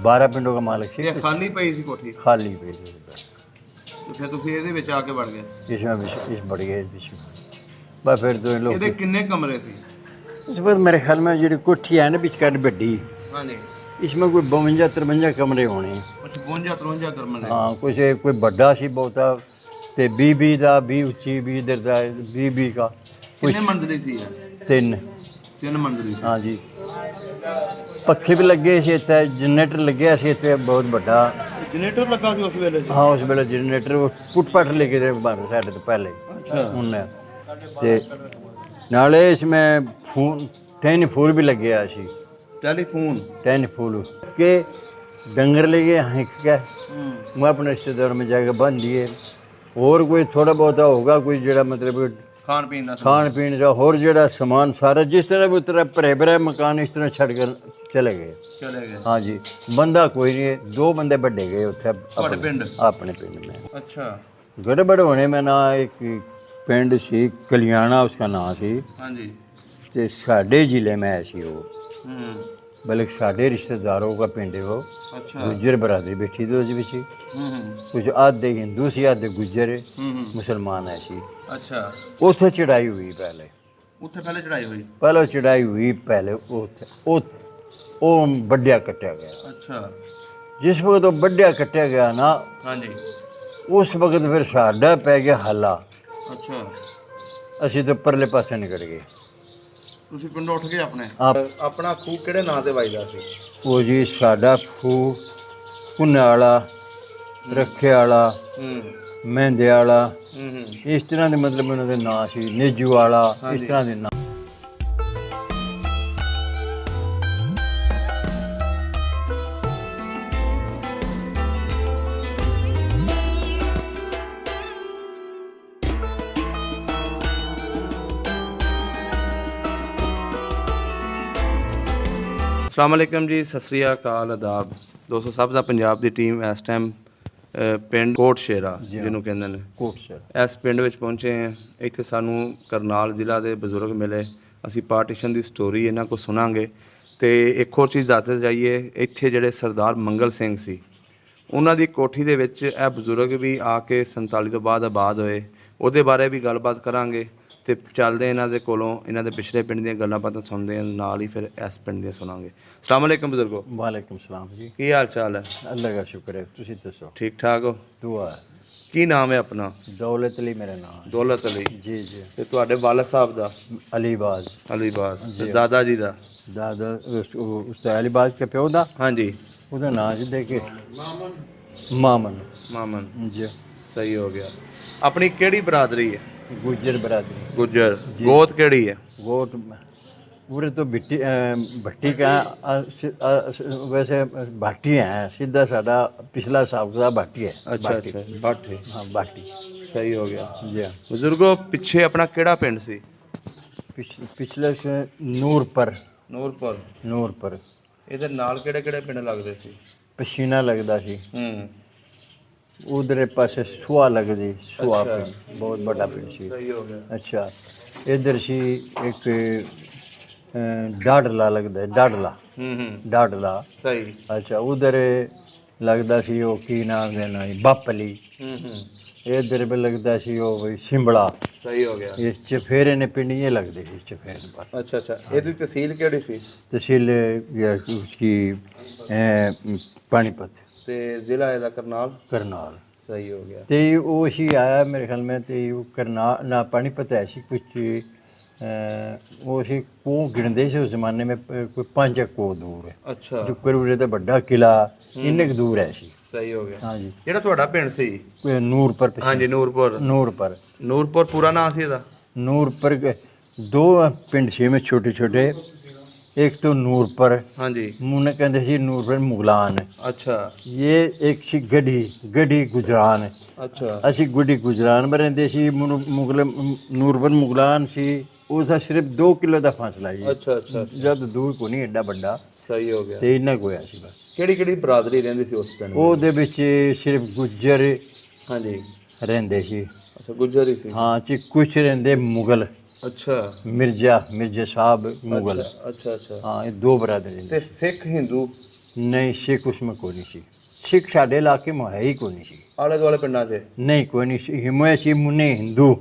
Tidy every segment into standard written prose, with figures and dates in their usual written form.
12 पिंडों का मालिक ਇਹ थी। ਖਾਲੀ ਪਈ ਸੀ ਕੋਠੀ खाली पे थी उधर। ਤੇ ਫਿਰ ਤੁਸੀਂ ਇਹਦੇ ਵਿੱਚ ਆ ਕੇ ਵੜ ਗਏ। इसमें इस बढ़ गए इसमें बस फिर दो लोग ਇਹਦੇ ਕਿੰਨੇ ਕਮਰੇ ਸੀ? उस पर मेरे ख्याल में जी कोठी है ना बिचकार बड्डी, ਹਾਂਜੀ इसमें कोई 52-53 कमरे होने। 52 53 ਕਮਰੇ। हाँ कुछ कोई बड़ा सी बहुता ते 20 का 20 उच्ची 20 इधर का 20 का ਕਿੰਨੇ ਮੰਜ਼ਲੀ ਸੀ ਇਹ? 3। 3 ਮੰਜ਼ਲੀ ਸੀ। हाँ जी पखे भी लगे से इतने जनरेटर लगे से इतने बहुत बड़ा। ਜਨਰੇਟਰ ਲੱਗਾ ਸੀ ਉਸ ਵੇਲੇ? हाँ उस वेले जनरेटर पुट लेके थे बाहर साइड तो पहले अच्छा उन्हें ते नाले इसमें फूल टैन फूल भी लगे सी। ਟੈਲੀਫੋਨ। टैन फूल के डंगर लेके हाँक के मैं अपने रिश्तेदारों में जाकर बांध दिए। और कोई थोड़ा बहुत होगा कोई जरा मतलब ਖਾਣ पीन ਦਾ खान पीन का होर जरा सामान सारा जिस तरह भी उतरा भरे भरे मकान इस तरह छड़ कर चले गए। ਚਲੇ ਗਏ। हाँ जी बंदा कोई नहीं, 2 बंदे बड़े गए उत्थे ਤੁਹਾਡੇ ਪਿੰਡ? अपने पिंड में। ਅੱਛਾ गड़बड़ होने में ना एक पिंड सी कलियाना उसका नाम सी ਹਾਂਜੀ। ते साढ़े जिले में है सी वो, ਹੂੰ बल्कि साढ़े रिश्तेदारों का पिंड है वो। ਅੱਛਾ। गुज्जर बरादरी बैठी थी उस बिच, ਹੂੰ कुछ आधे हिंदू सी आधे गुज्जर ਹੂੰ मुसलमान है सी। ਅੱਛਾ। उथे चढ़ाई हुई पहले ਉੱਥੇ ਪਹਿਲੇ ਚੜਾਈ ਹੋਈ? पहले चढ़ाई हुई पहले वो बड्डिया कट्टिया गया। ਅੱਛਾ जिस वक्त वो बड्डिया कट्टिया गया ना ਹਾਂਜੀ। उस वक्त फिर साडा पै गया हल्ला। ਅੱਛਾ ਅਸੀਂ तो परले पासे निकल गए। ਤੁਸੀਂ ਪਿੰਡੋਂ ਉੱਠ ਗਏ ਆਪਣੇ? आप ਆਪਣਾ ਖੂਹ ਕਿਹੜੇ ਨਾਂ ਤੇ ਵੱਜਦਾ ਸੀ? वो जी साडा खू पुन्ने वाला रखे वाला ਹੂੰ मेहंदे वाला ਹੂੰ इस तरह के मतलब उन्होंने नाम सी, नेजू वाला इस तरह के नाम। ਅਸਲਾਮ ਅਲੈਕਮ ਜੀ, ਸਤਿ ਸ੍ਰੀ ਅਕਾਲ, ਆਦਾਬ ਦੋਸਤੋ ਸਭ ਦਾ। ਪੰਜਾਬ ਦੀ ਟੀਮ ਇਸ ਟਾਈਮ ਪਿੰਡ ਕੋਟ ਸ਼ੇਰਾ ਜਿਹਨੂੰ ਕਹਿੰਦੇ ਨੇ, कोट से ਇਸ ਪਿੰਡ ਵਿੱਚ ਪਹੁੰਚੇ ਹਾਂ। ਇੱਥੇ ਸਾਨੂੰ ਕਰਨਾਲ ਜ਼ਿਲ੍ਹਾ ਦੇ ਬਜ਼ੁਰਗ ਮਿਲੇ। ਅਸੀਂ ਪਾਰਟੀਸ਼ਨ ਦੀ ਸਟੋਰੀ ਇਹਨਾਂ ਕੋਲ ਸੁਣਾਂਗੇ। ਤੇ ਇੱਕ ਹੋਰ ਚੀਜ਼ ਦੱਸਦੇ ਜਾਈਏ, ਇੱਥੇ ਜਿਹੜੇ ਸਰਦਾਰ ਮੰਗਲ ਸਿੰਘ ਸੀ ਉਹਨਾਂ ਦੀ ਕੋਠੀ ਦੇ ਵਿੱਚ ਇਹ ਬਜ਼ੁਰਗ ਵੀ ਆ ਕੇ 47 ਤੋਂ ਬਾਅਦ ਆਬਾਦ ਹੋਏ। ਉਹਦੇ ਬਾਰੇ ਵੀ ਗੱਲਬਾਤ ਕਰਾਂਗੇ ਤੇ ਚੱਲਦੇ ਇਹਨਾਂ ਦੇ ਕੋਲੋਂ ਇਹਨਾਂ ਦੇ ਪਿਛਲੇ ਪਿੰਡ ਦੀਆਂ ਗੱਲਾਂ ਬਾਤਾਂ ਸੁਣਦੇ ਹਾਂ, ਨਾਲ ਹੀ ਫਿਰ ਇਸ ਪਿੰਡ ਦੀਆਂ ਸੁਣਾਂਗੇ। ਅਸਲਾਮ ਅਲੈਕਮ ਬਜ਼ੁਰਗੋ, वालेकुम सलाम जी। ਕੀ ਹਾਲ ਚਾਲ ਹੈ? अल्लाह का शुक्र है, तुसी दसो? ਠੀਕ ਠਾਕ ਹੋ? दुआ है। ਕੀ ਨਾਮ ਹੈ ਆਪਣਾ? दौलत अली मेरा नाम है। ਦੌਲਤ ਅਲੀ। जी जी ਤੇ ਤੁਹਾਡੇ ਵਾਲਦ ਸਾਹਿਬ ਦਾ? अलीबाज। ਅਲੀਬਾਜ਼। ਤੇ ਦਾਦਾ ਜੀ ਦਾ? दादा उसका अलीबाज के प्यो दा ਹਾਂਜੀ ਉਹਦਾ ਨਾਂ ਜੀ ਦੇ ਕੇ ਮਾਮਨ ਮਾਮਨ। ਜੀ ਸਹੀ ਹੋ ਗਿਆ। ਆਪਣੀ ਕਿਹੜੀ ਬਰਾਦਰੀ ਹੈ? गुज्जर बरादरी। ਗੁੱਜਰ। ਗੋਤ ਕਿਹੜੀ ਹੈ? गोट पूरे तो भट्टी भट्टी का वैसे भाटी है, सीधा साडा पिछला साहब का भाटी है। ਅੱਛਾ भाटी। ਅੱਛਾ ਬਾਠੇ। हाँ भाटी। ਸਹੀ ਹੋ ਗਿਆ। जी हाँ। ਬਜ਼ੁਰਗੋ ਪਿੱਛੇ ਆਪਣਾ ਕਿਹੜਾ ਪਿੰਡ ਸੀ? पिछले से नूर पर ਨੂਰਪੁਰ। नूर पर ਇਹਦੇ ਨਾਲ ਕਿਹੜੇ ਕਿਹੜੇ ਪਿੰਡ ਲੱਗਦੇ ਸੀ? पसीना लगता सी। ਹੂੰ उधर पासे सुहा लगती, सुहा अच्छा। पिंड बहुत बड़ा पिंड सी। ਸਹੀ ਹੋ ਗਿਆ। अच्छा इधर सी एक डाडला लगता है, डाडला ਹੂੰ डाडला। ਸਹੀ। अच्छा उधर लगता सी वो की नाम देना बापली। ਹੂੰ इधर भी लगता सी वो भाई शिमला। ਸਹੀ ਹੋ ਗਿਆ। ये चफेरे ने पिंड ये लगते सी चफेरे पास। ਅੱਛਾ ਅੱਛਾ। ਇਹਦੀ ਤਹਿਸੀਲ ਕਿਹੜੀ ਸੀ? तहसील ये उसकी पानीपत ਤੇ ਜ਼ਿਲ੍ਹਾ ਇਹਦਾ ਕਰਨਾਲ। करनाल। ਸਹੀ ਹੋ ਗਿਆ। ते वो ही आया मेरे ख्याल में, ते वो करनाल ना पानीपत है सी कुछ वो सी को गिनते से उस जमाने में कोई 5 को दूर है। ਅੱਛਾ जो करूरे दा बड़ा किला इन्ने क दूर है सी। ਸਹੀ ਹੋ ਗਿਆ। हाँ जी ਜਿਹੜਾ ਤੁਹਾਡਾ ਪਿੰਡ ਸੀ? कोई नूर पर ਹਾਂਜੀ ਨੂਰਪੁਰ। नूर पर ਨੂਰਪੁਰ ਪੂਰਾ ਨਾਂ ਸੀ ਇਹਦਾ? नूर पर 2 पिंड से में छोटे छोटे। एक तो नूर पर ਹਾਂਜੀ। मुन्ने कहते सी नूर पर मुगलान। ਅੱਛਾ ये एक सी गढ़ी गढ़ी गुजरान। ਅੱਛਾ असी गुढ़ी गुजरान में रहते सी। मुगल नूर पर मुगलान सी उसका सिर्फ 2 किलो का फासला है। ਅੱਛਾ ਅੱਛਾ। जब दूर को नहीं एडा बड़ा ਸਹੀ ਹੋ ਗਿਆ। ते इन्ना को होया सी बस। ਕਿਹੜੀ ਕਿਹੜੀ ਬਰਾਦਰੀ ਰਹਿੰਦੀ ਸੀ ਉਸ ਪਿੰਡ ਵਿੱਚ? ਉਹਦੇ ਵਿੱਚ ਸਿਰਫ ਗੁੱਜਰ ਹਾਂਜੀ। ਰਹਿੰਦੇ ਸੀ। ਅੱਛਾ ਗੁੱਜਰ ਹੀ ਸੀ। ਹਾਂ ਤੇ ਕੁਛ ਰਹਿੰਦੇ ਮੁਗਲ। ਅੱਛਾ ਮਿਰਜ਼ਾ ਸਾਹਿਬ ਮੁਗਲ। ਅੱਛਾ ਅੱਛਾ। ਹਾਂ ਇਹ 2 ਬਰਾਦਰੀ ਨੇ। ਤੇ ਸਿੱਖ ਹਿੰਦੂ ਨਹੀਂ ਸਿੱਖ ਉਸ में ਕੋਈ ਨਹੀਂ ਸੀ ਸਿੱਖ ਸਾਡੇ ਇਲਾਕੇ में ਹੈ ਹੀ ਕੋਈ ਨਹੀਂ ਸੀ ਆਲੇ ਦੁਆਲੇ ਪਿੰਡਾਂ 'ਚ ਨਹੀਂ ਕੋਈ ਨਹੀਂ ਸੀ ਹਿਮੇ ਸੀ ਮੁੰਨੇ ਹਿੰਦੂ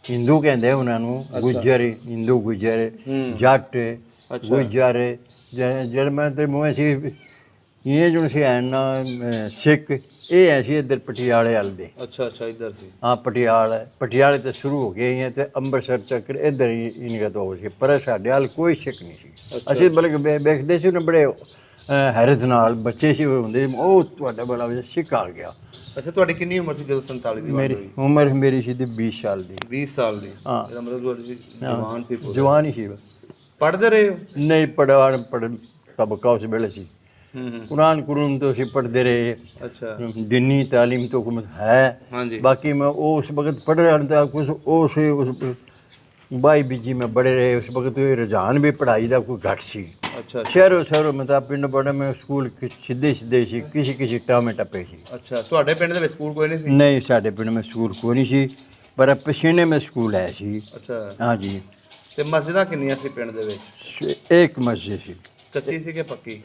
ਹਿੰਦੂ ਕਹਿੰਦੇ ਉਹਨਾਂ ਨੂੰ ਗੁੱਜਰ ਹਿੰਦੂ ਗੁੱਜਰ ਜੱਟ ਗੁੱਜਰ ਜਦ ਮੈਂ ਤੇ ਮੋਏ ਸੀ ਇਹ ਜੋ ਸੀ ਐਨ ਸਿੱਖ ਇਹ ਐ ਸੀ ਇੱਧਰ ਪਟਿਆਲੇ ਵਾਲ ਦੇ ਅੱਛਾ ਅੱਛਾ ਇੱਧਰ ਸੀ ਹਾਂ ਪਟਿਆਲੇ ਤੋਂ ਸ਼ੁਰੂ ਹੋ ਗਏ ਹੈ ਤੇ ਅੰਮ੍ਰਿਤਸਰ ਤੱਕ ਇੱਧਰ ਹੀ ਇਨਕਾ ਤੋਂ ਹੋ ਸੀ ਪਰ ਸਾਡੇ ਹਾਲ ਕੋਈ ਸਿੱਖ ਨਹੀਂ ਸੀ ਅਸੀਂ ਬਲਕਿ ਵੇਖਦੇ ਸੀ ਨਾ ਬੜੇ ਹੈਰਤ ਨਾਲ ਬੱਚੇ ਸੀ ਹੁੰਦੇ ਉਹ ਤੁਹਾਡਾ ਬੜਾ ਸਿੱਖ ਆ ਗਿਆ ਅੱਛਾ ਤੁਹਾਡੀ ਕਿੰਨੀ ਉਮਰ ਸੀ ਜਦੋਂ 47 ਦੀ ਮੇਰੀ ਉਮਰ ਮੇਰੀ ਸੀ 20 ਸਾਲ ਦੀ 20 ਸਾਲ ਦੀ ਹਾਂ ਇਹਦਾ ਮਤਲਬ ਤੁਹਾਡੀ ਜਵਾਨ ਸੀ ਪੂਰਾ ਜਵਾਨ ਹੀ ਸੀ ਪੜ੍ਹਦੇ ਰਹੇ ਹੋ ਨਹੀਂ ਪੜ੍ਹ ਤਬਕਾ ਉਸ ਵੇਲੇ ਸੀ कुरान कुरान तो ਅਸੀਂ पढ़ते रहे अच्छा दीनी तालीम तो है हाँ जी बाकी मैं उस वक्त पढ़ रहा था कुछ उस बाई बीजी में बड़े रहे उस वक्त रुझान भी पढ़ाई का कोई घट सी अच्छा शहरों में तो पिंड बड़े में स्कूल सीधे सी किसी टामे टप्पे सी अच्छा ਤੁਹਾਡੇ ਪਿੰਡ ਦੇ ਵਿੱਚ ਸਕੂਲ ਕੋਈ ਨਹੀਂ ਸੀ नहीं साढ़े पिंड में स्कूल कोई नहीं सी पर पसीने में स्कूल है सी अच्छा हाँ जी ਤੇ ਮਸਜਿਦਾਂ ਕਿੰਨੀਆਂ ਸੀ ਪਿੰਡ ਦੇ ਵਿੱਚ एक मस्जिद सी ਕੱਚੀ ਸੀ ਕਿ ਪੱਕੀ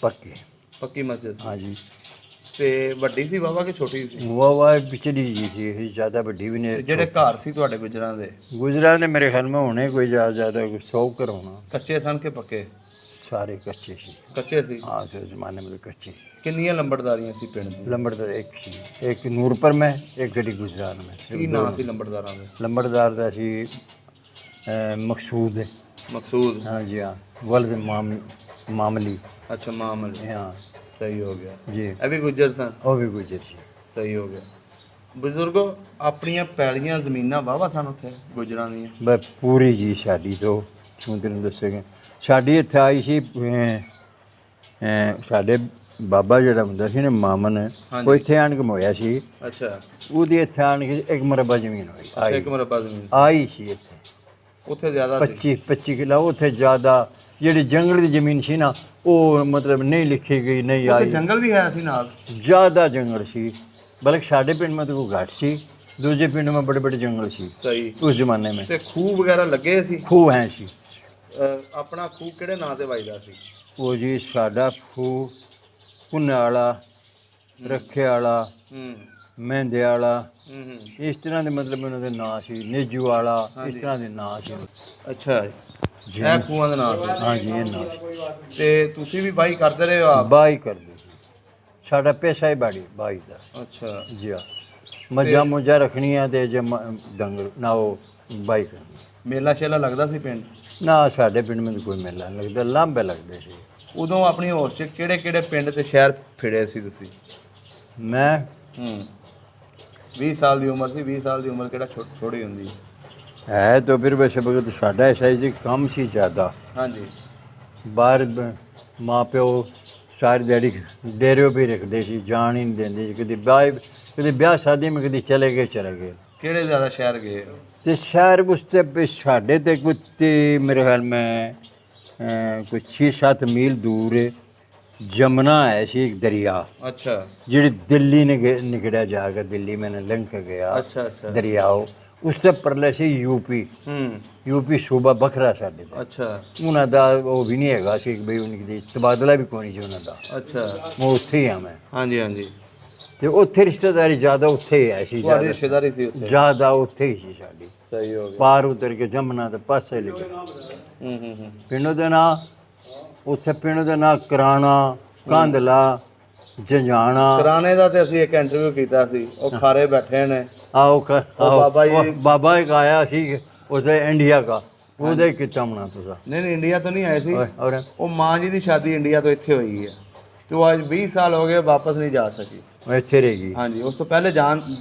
पक्की ਪੱਕੀ ਮਸਜਿਦ ਸੀ हाँ जी ਤੇ ਵੱਡੀ ਸੀ ਵਾਵਾ ਕਿ ਛੋਟੀ ਸੀ वाह पिछड़ी जी सी ज़्यादा बड़ी भी ਤੇ नहीं ਜਿਹੜੇ ਘਰ ਸੀ ਤੁਹਾਡੇ ਗੁਜਰਾਂ ਦੇ गुजरात ने मेरे ख्याल में होने कोई ज़्यादा 100 घर होना ਕੱਚੇ ਸਨ ਕਿ ਪੱਕੇ सारे कच्चे सी ਕੱਚੇ ਸੀ हाँ उस ज़माने में तो कच्चे सी ਕਿੰਨੀਆਂ ਲੰਬੜਦਾਰੀਆਂ ਸੀ ਪਿੰਡ ਦੀਆਂ लंबड़ तो एक सी एक नूरपुर में एक गड़ी गुजरात में ਕੀ ਨਾਂ ਸੀ ਲੰਬੜਦਾਰਾਂ ਦੇ लंबड़दार का सी मकसूद ਮਕਸੂਦ हाँ जी हाँ वल्द मामली ਅੱਛਾ ਮਾਮਲ हाँ ਸਹੀ ਹੋ ਗਿਆ जी ਇਹ ਵੀ ਗੁੱਜਰ ਸਨ वो भी गुजर सी ਸਹੀ ਹੋ ਗਿਆ ਬਜ਼ੁਰਗੋ ਆਪਣੀਆਂ ਪੈਲੀਆਂ ਜ਼ਮੀਨਾਂ ਵਾਵਾ ਸਨ ਉੱਥੇ ਗੁਜਰਾਂ ਦੀਆਂ बस पूरी जी शादी तो तेन दसेगा साड़ी इत्थे आई सी ਸਾਡੇ ਬਾਬਾ ਜਿਹੜਾ ਹੁੰਦਾ ਸੀ ਨਾ ਮਾਮਨ ਉਹ ਇੱਥੇ ਆਣ ਕੇ ਮੋਇਆ ਸੀ ਅੱਛਾ ਉਹਦੀ ਇੱਥੇ ਆਣ ਕੇ ਇੱਕ ਮਰਬਾ ਜ਼ਮੀਨ ਹੋਈ ਅੱਛਾ ਇੱਕ ਮਰਬਾ ਜ਼ਮੀਨ ਆਈ ਸੀ ਇੱਥੇ ਉੱਥੇ ਜ਼ਿਆਦਾ ਸੀ 25 ਕਿੱਲਾ ਉੱਥੇ ਜ਼ਿਆਦਾ ਜਿਹੜੀ ਜੰਗਲ ਦੀ ਜ਼ਮੀਨ ਸੀ ਨਾ ਉਹ ਮਤਲਬ ਨਹੀਂ ਲਿਖੀ ਗਈ ਨਹੀਂ ਉੱਥੇ ਆਈ ਜੰਗਲ ਵੀ ਹੈ ਸੀ ਨਾਲ ਜ਼ਿਆਦਾ ਜੰਗਲ ਸੀ ਬਲਕਿ ਸਾਡੇ ਪਿੰਡ में तो वो घाट सी दूसरे पिंड में बड़े बड़े जंगल सी ਸਹੀ उस जमाने में ਤੇ ਖੂਹ ਵਗੈਰਾ ਲੱਗੇ ਸੀ खूह हैं सी ਆਪਣਾ ਖੂਹ ਕਿਹੜੇ ਨਾਂ ਤੇ ਵੱਜਦਾ ਸੀ वो जी साडा खूह पुन्ने वाला रखे वाला ਮਹਿੰਦੇ ਵਾਲਾ ਇਸ ਤਰ੍ਹਾਂ ਦੇ ਮਤਲਬ ਉਹਨਾਂ ਦੇ ਨਾਂ ਸੀ ਨੇਜੂ ਵਾਲਾ ਇਸ ਤਰ੍ਹਾਂ ਦੇ ਨਾਂ ਸੀ ਅੱਛਾ ਜੀ ਇਹ ਖੂਹਾਂ ਦਾ ਨਾਂ ਸੀ ਹਾਂ ਜੀ ਇਹ ਨਾਂ ਸੀ ਤੇ ਤੁਸੀਂ ਵੀ ਬਾਈ ਕਰਦੇ ਰਹੇ ਹੋ ਆਪ ਬਾਈ ਕਰਦੇ ਸੀ ਸਾਡਾ ਪੈਸਾ ਹੀ ਬਾਈ ਦਾ ਅੱਛਾ ਜੀ ਹਾਂ ਮੱਝਾਂ ਮੁੱਝਾਂ ਰੱਖਣੀਆਂ ਤੇ ਜੇ ਡੰਗਰ ਨਾ ਉਹ ਬਾਈ ਕਰਨੀ ਮੇਲਾ ਸ਼ੇਲਾ ਲੱਗਦਾ ਸੀ ਪਿੰਡ ਨਾ ਸਾਡੇ ਪਿੰਡ ਵਿੱਚ ਕੋਈ ਮੇਲਾ ਨਹੀਂ ਲੱਗਦਾ ਲਾਂਬੇ ਲੱਗਦੇ ਸੀ ਉਦੋਂ ਆਪਣੀ ਹੋਸ਼ 'ਚ ਕਿਹੜੇ ਕਿਹੜੇ ਪਿੰਡ ਤੇ ਸ਼ਹਿਰ ਫਿੜੇ ਸੀ ਤੁਸੀਂ ਮੈਂ 20 ਸਾਲ ਦੀ ਉਮਰ ਸੀ 20 ਸਾਲ ਦੀ ਉਮਰ ਕਿਹੜਾ ਛੋਟੀ ਹੁੰਦੀ ਹੈ ਤਾਂ ਫਿਰ ਵੈਸੇ ਬਗਤ ਸਾਡਾ ਐਸਾ ਹੀ ਕੰਮ ਸੀ ਜ਼ਿਆਦਾ ਹਾਂਜੀ ਬਾਹਰ ਮਾਂ ਪਿਓ ਸਾਰੀ ਦਿਹਾੜੀ ਡੇਰੇ ਵੀ ਰੱਖਦੇ ਸੀ ਜਾਣ ਹੀ ਨਹੀਂ ਦਿੰਦੇ ਸੀ ਕਦੇ ਵਿਆਹ ਸ਼ਾਦੀ में ਕਦੇ ਚਲੇ ਗਏ ਕਿਹੜੇ ਜ਼ਿਆਦਾ ਸ਼ਹਿਰ ਗਏ ਤੇ ਸ਼ਹਿਰ ਉਸ ਤੇ ਸਾਡੇ ਤੇ ਕੋਈ ਮੇਰੇ ਖਿਆਲ ਮੈਂ ਕੋਈ 6-7 ਮੀਲ ਦੂਰ जमुना है सी एक दरिया अच्छा जी दिल्ली ने निकड़ा जाकर दिल्ली मैंने लंघ के गया अच्छा अच्छा दरियाओ उससे परले से यूपी सूबा बखरा साढ़े अच्छा उन्हों का वो भी नहीं है सी बई उनकी तबादला भी कोई नहीं सी उन्हों का अच्छा वो उत्थे ही हाँ मैं हाँ जी हाँ जी तो उत्थे रिश्तेदारी ज़्यादा उत्थे ही है सी रिश्तेदारी थी ज़्यादा उत्थे ही सी साड़ी सही हो गया पार उतर के जमुना तो पासे लगे पिंडों के ना ਉੱਥੇ ਪਿੰਡ ਦਾ ਨਾਂ ਕਰਾਣਾ ਕਾਂਦਲਾ ਜੰਜਾਣਾ ਕਰਾਣੇ ਦਾ ਤੇ ਅਸੀਂ ਇੱਕ ਇੰਟਰਵਿਊ ਕੀਤਾ ਸੀ ਉਹ ਖਾਰੇ ਬੈਠੇ ਨੇ ਆਓ ਬਾਬਾ ਜੀ ਬਾਬਾ ਇੱਕ ਆਇਆ ਸੀ ਉਹਦੇ ਇੰਡੀਆ ਦਾ ਉਹਦੇ ਕਿੱਤਾ ਮਨਾ ਤੁਸੀਂ ਨਹੀਂ ਇੰਡੀਆ ਤੋਂ ਨਹੀਂ ਆਏ ਸੀ ਔਰ ਉਹ ਮਾਂ ਜੀ ਦੀ ਸ਼ਾਦੀ ਇੰਡੀਆ ਤੋਂ ਇੱਥੇ ਹੋਈ ਹੈ ਤੇ ਉਹ ਅੱਜ 20 ਸਾਲ ਹੋ ਗਏ ਵਾਪਸ ਨਹੀਂ ਜਾ ਸਕੀ ਉਹ ਇੱਥੇ ਰਹਿ ਗਈ ਹਾਂਜੀ ਉਸ ਤੋਂ ਪਹਿਲੇ